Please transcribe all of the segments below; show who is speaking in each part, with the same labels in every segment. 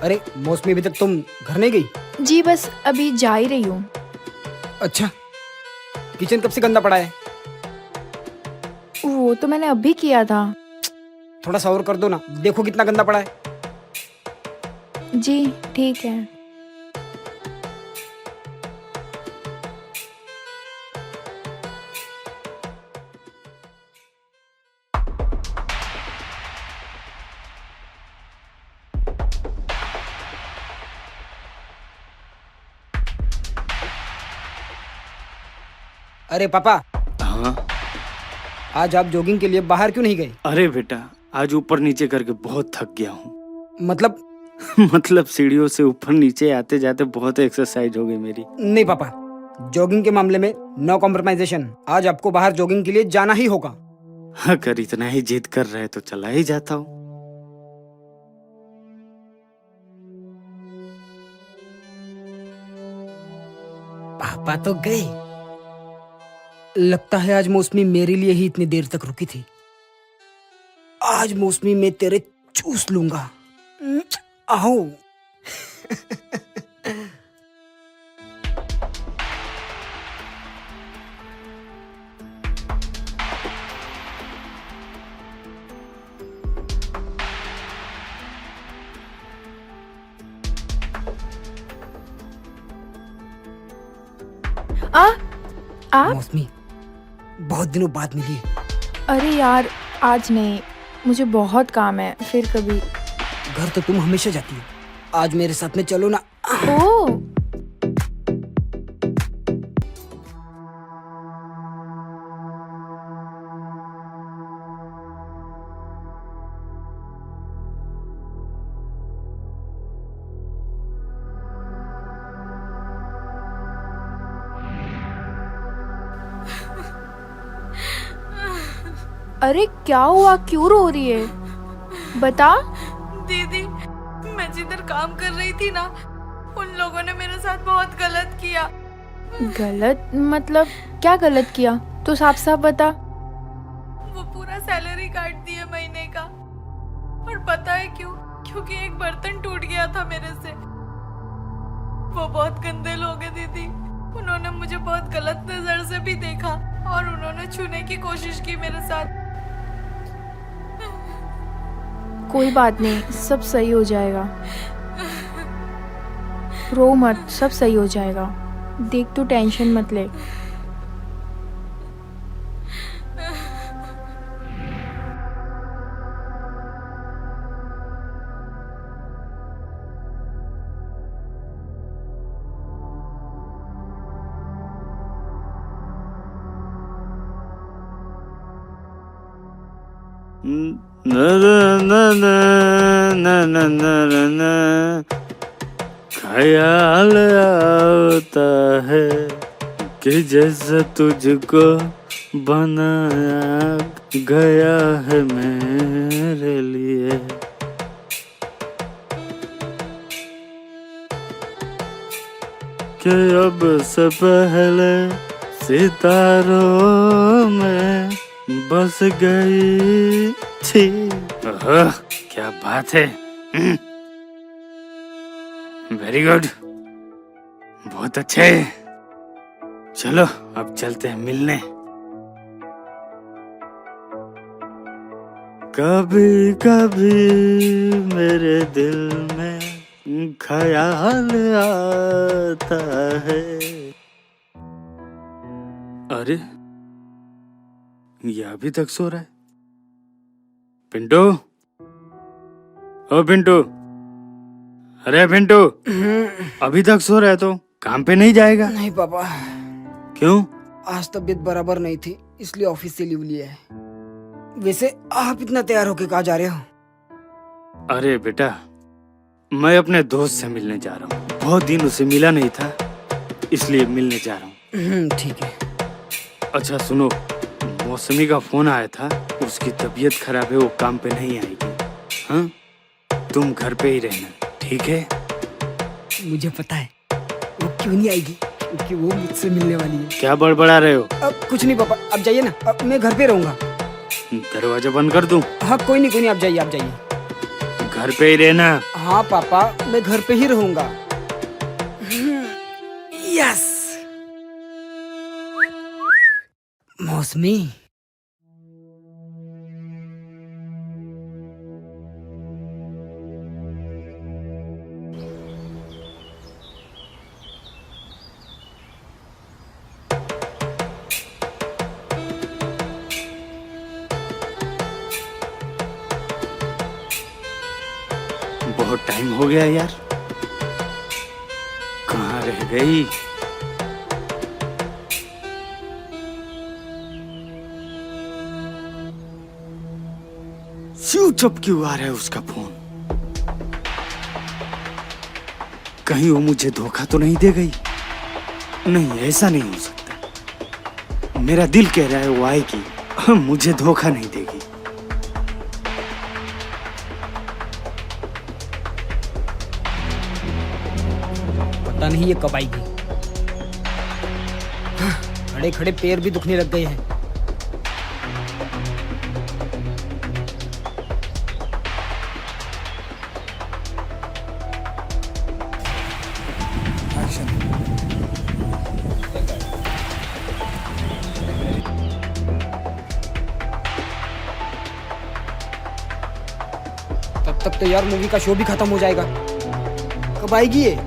Speaker 1: अरे मौसमी, अभी तक तुम घर नहीं गई?
Speaker 2: जी बस अभी जा ही रही हूँ।
Speaker 1: अच्छा, किचन कब से गंदा पड़ा है?
Speaker 2: वो तो मैंने अभी किया था।
Speaker 1: थोड़ा सा और कर दो ना, देखो कितना गंदा पड़ा है।
Speaker 2: जी ठीक है।
Speaker 1: अरे पापा,
Speaker 3: हाँ।
Speaker 1: आज आप जॉगिंग के लिए बाहर क्यों नहीं गए?
Speaker 3: अरे बेटा, आज ऊपर नीचे करके बहुत थक गया हूँ।
Speaker 1: मतलब?
Speaker 3: मतलब सीढ़ियों से ऊपर नीचे आते जाते बहुत एक्सरसाइज हो गई मेरी।
Speaker 1: नहीं पापा, जॉगिंग के मामले में नो कॉम्प्रोमाइजेशन। आज आपको बाहर जॉगिंग के लिए जाना ही होगा।
Speaker 3: अगर इतना ही जिद कर रहे तो चला ही जाता हूँ।
Speaker 1: पापा तो गए। लगता है आज मौसमी मेरे लिए ही इतनी देर तक रुकी थी। आज मौसमी मैं तेरे चूस लूंगा। आओ।
Speaker 2: आप?
Speaker 1: मौसमी, बहुत दिनों बाद मिली।
Speaker 2: अरे यार आज नहीं, मुझे बहुत काम है, फिर कभी।
Speaker 1: घर तो तुम हमेशा जाती हो, आज मेरे साथ में चलो ना।
Speaker 2: ओ अरे क्या हुआ, क्यों रो रही है? बता।
Speaker 4: दीदी, मैं जिधर काम कर रही थी ना, उन लोगों ने मेरे साथ बहुत गलत किया।
Speaker 2: गलत मतलब क्या गलत किया? तो साफ साफ बता।
Speaker 4: वो पूरा सैलरी काट दिए महीने का। और पता है क्यों? क्योंकि एक बर्तन टूट गया था मेरे से। वो बहुत गंदे लोग हैं दीदी। उन्होंने मुझे बहुत गलत नजर से भी देखा और उन्होंने छूने की कोशिश की मेरे साथ।
Speaker 2: कोई बात नहीं, सब सही हो जाएगा। रो मत, सब सही हो जाएगा। देख तू टेंशन मत ले।
Speaker 3: न न न न न न न ख्याल आता है कि जैसे तुझको बनाया गया है मेरे लिए। कि अब से पहले सितारों में बस गई थी। क्या बात है। वेरी गुड, बहुत अच्छे। चलो अब चलते हैं मिलने। कभी कभी मेरे दिल में ख्याल आता है। अरे ये अभी तक सो रहा है। पिंटू, ओ पिंटू, अरे पिंटू, अभी तक सो रहा है तो काम पे नहीं जाएगा?
Speaker 1: नहीं पापा।
Speaker 3: क्यों?
Speaker 1: आज तबीयत बराबर नहीं थी, इसलिए ऑफिस से लीव लिया है। वैसे आप इतना तैयार होके कहाँ जा रहे हो?
Speaker 3: अरे बेटा, मैं अपने दोस्त से मिलने जा रहा हूँ। बहुत दिन उसे मिला नहीं था, इसलिए मिलने जा रहा हूँ।
Speaker 1: ठीक है।
Speaker 3: अच्छा सुनो, मौसमी का फोन आया था, उसकी तबीयत खराब है, वो काम पे नहीं आएगी। हाँ, तुम घर पे ही रहना, ठीक है?
Speaker 1: मुझे पता है वो क्यों नहीं आएगी, क्योंकि वो मुझसे मिलने वाली है।
Speaker 3: क्या बड़बड़ा रहे हो?
Speaker 1: अब कुछ नहीं पापा, आप जाइए ना, अब मैं घर पे रहूंगा।
Speaker 3: दरवाजा बंद कर दूं?
Speaker 1: हाँ कोई नहीं, आप जाइए, आप जाइए।
Speaker 3: घर पे ही रहना।
Speaker 1: हाँ पापा, मैं घर पे ही रहूंगा। यस। मौसमी,
Speaker 3: बहुत टाइम हो गया यार, कहाँ रह गई? स्विच ऑफ क्यों आ रहा है उसका फोन? कहीं वो मुझे धोखा तो नहीं दे गई? नहीं, ऐसा नहीं हो सकता। मेरा दिल कह रहा है वो आएगी, मुझे धोखा नहीं देगी।
Speaker 1: पता नहीं ये कब आएगी। खड़े खड़े पैर भी दुखने लग गए हैं। तब तक तो यार मूवी का शो भी खत्म हो जाएगा। कब आएगी ये?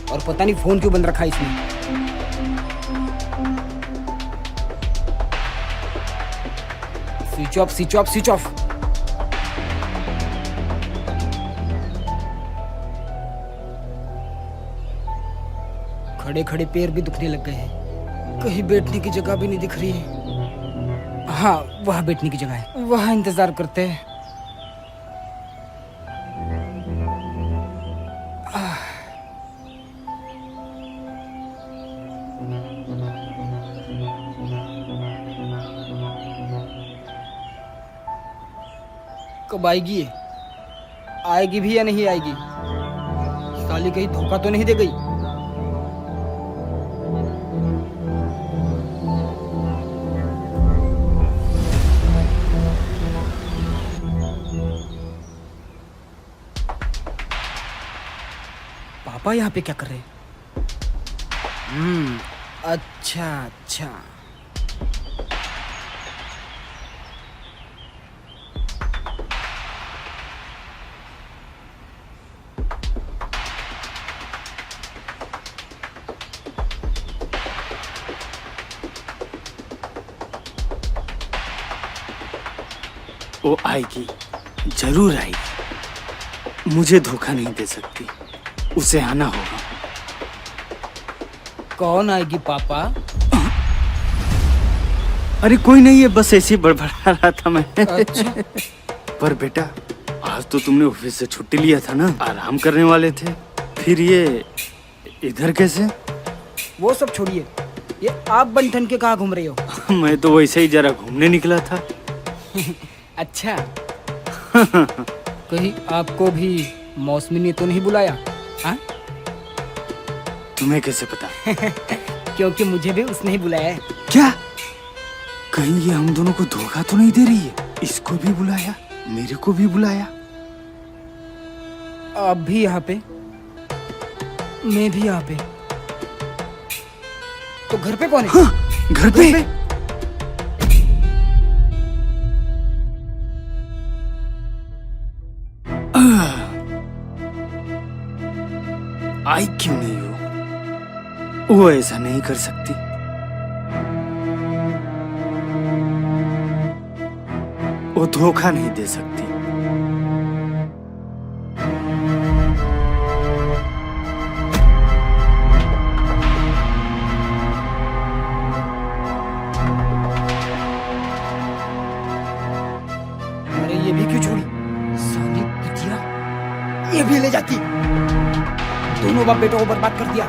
Speaker 1: और पता नहीं फोन क्यों बंद रखा है इसने। Switch off, switch off, switch off. खड़े खड़े पैर भी दुखने लग गए हैं। कहीं बैठने की जगह भी नहीं दिख रही है। हाँ, वहाँ बैठने की जगह है, वहाँ इंतजार करते हैं। कब आएगी ये? आएगी भी या नहीं आएगी? साली कहीं धोखा तो नहीं दे गई? पापा यहाँ पे क्या कर रहे हैं? अच्छा अच्छा।
Speaker 3: वो आएगी, जरूर आएगी। मुझे धोखा नहीं दे सकती, उसे आना होगा।
Speaker 1: कौन आएगी पापा?
Speaker 3: अरे कोई नहीं है, बस ऐसे ही बड़बड़ा रहा था मैं।
Speaker 1: अच्छा।
Speaker 3: पर बेटा, आज तो तुमने ऑफिस से छुट्टी लिया था ना, आराम करने वाले थे, फिर ये इधर कैसे?
Speaker 1: वो सब छोड़िए, ये आप बन के कहाँ घूम रहे हो?
Speaker 3: मैं तो वैसे ही जरा घूमने निकला था।
Speaker 1: अच्छा। कहीं आपको भी मौसमी ने तो नहीं बुलाया? हाँ?
Speaker 3: तुम्हें कैसे पता?
Speaker 1: क्योंकि मुझे भी उसने ही बुलाया है।
Speaker 3: क्या? कहीं ये हम दोनों को धोखा तो नहीं दे रही है? इसको भी बुलाया, मेरे को भी बुलाया।
Speaker 1: आप भी यहाँ पे, मैं भी यहाँ पे। तो घर पे कौन है?
Speaker 3: हाँ, घर पे? आई क्यों नहीं हो? वो ऐसा नहीं कर सकती। वो धोखा नहीं दे सकती।
Speaker 1: अरे ये भी क्यों छोड़ी? साली बिटिया, ये भी ले जाती। दोनों बाप बेटों को बर्बाद कर दिया।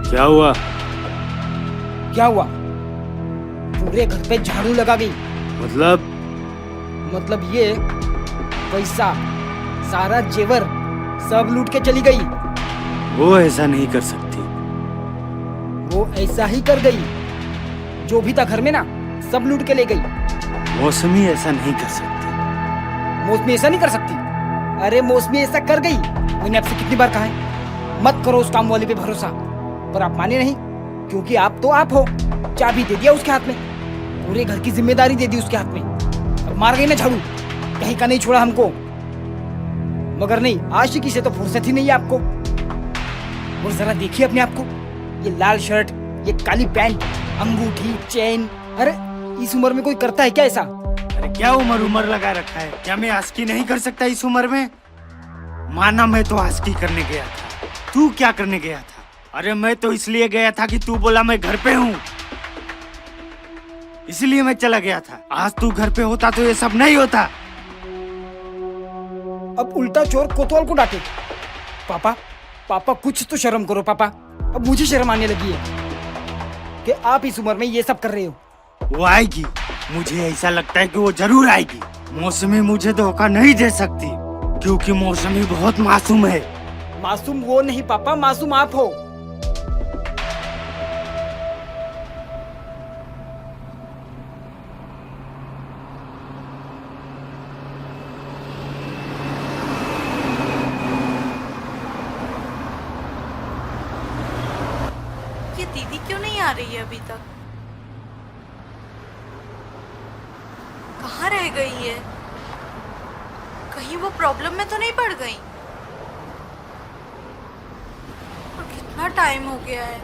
Speaker 3: क्या हुआ?
Speaker 1: क्या हुआ? पूरे घर पे झाड़ू लगा गई। मतलब ये पैसा, सारा जेवर सब लूट के चली गई।
Speaker 3: वो ऐसा नहीं कर सकती।
Speaker 1: वो ऐसा ही कर गई। जो भी था घर में ना, सब लूट के ले गई।
Speaker 3: मौसमी ऐसा नहीं कर सकती।
Speaker 1: मौसमी ऐसा नहीं कर सकती? अरे मौसमी ऐसा कर गई। मैंने आपसे कितनी बार कहा है मत करो उस काम वाले पे भरोसा, पर आप माने नहीं, क्योंकि आप तो आप हो। चाबी दे दिया उसके हाथ में, पूरे घर की जिम्मेदारी दे दी उसके हाथ में। अब मार गई ना झाड़ू, कहीं का नहीं छोड़ा हमको। मगर नहीं, आशिकी से तो फुर्सत ही नहीं है आपको। और जरा देखिए अपने आप को, ये लाल शर्ट, ये काली पैंट, अंगूठी, चेन। अरे इस उम्र में कोई करता है क्या ऐसा?
Speaker 3: अरे क्या उम्र लगा रखा है? क्या मैं आस्की नहीं कर सकता इस उम्र में? माना मैं तो आस्की करने गया था, तू क्या करने गया था? अरे मैं तो इसलिए गया था कि तू बोला मैं घर पे हूँ, इसलिए मैं चला गया था। आज तू घर पे होता तो ये सब नहीं होता।
Speaker 1: अब उल्टा चोर कोतवाल को डांटे। पापा कुछ तो शर्म करो पापा। अब मुझे शर्म आने लगी है कि आप इस उम्र में ये सब कर रहे हो।
Speaker 3: वो आएगी, मुझे ऐसा लगता है कि वो जरूर आएगी। मौसमी मुझे धोखा नहीं दे सकती, क्योंकि मौसमी बहुत मासूम है।
Speaker 1: मासूम वो नहीं पापा, मासूम आप हो।
Speaker 4: ये दीदी क्यों नहीं आ रही है अभी तक? कहाँ रह गई है? कहीं वो प्रॉब्लम में तो नहीं पड़ गई? और कितना टाइम हो गया है?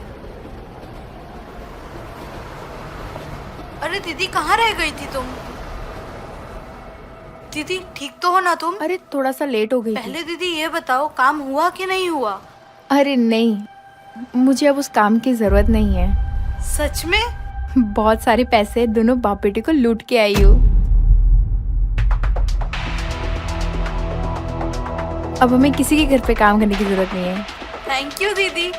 Speaker 4: अरे दीदी कहाँ रह गई थी तुम? दीदी ठीक तो हो ना तुम?
Speaker 2: अरे थोड़ा सा लेट हो गई थी।
Speaker 4: पहले दीदी ये बताओ, काम हुआ कि नहीं हुआ?
Speaker 2: अरे नहीं, मुझे अब उस काम की जरूरत नहीं है।
Speaker 4: सच में?
Speaker 2: बहुत सारे पैसे दोनों बाप बेटे को लूट के आई हूँ। अब हमें किसी के घर पे काम करने की जरूरत नहीं है।
Speaker 4: थैंक यू दीदी।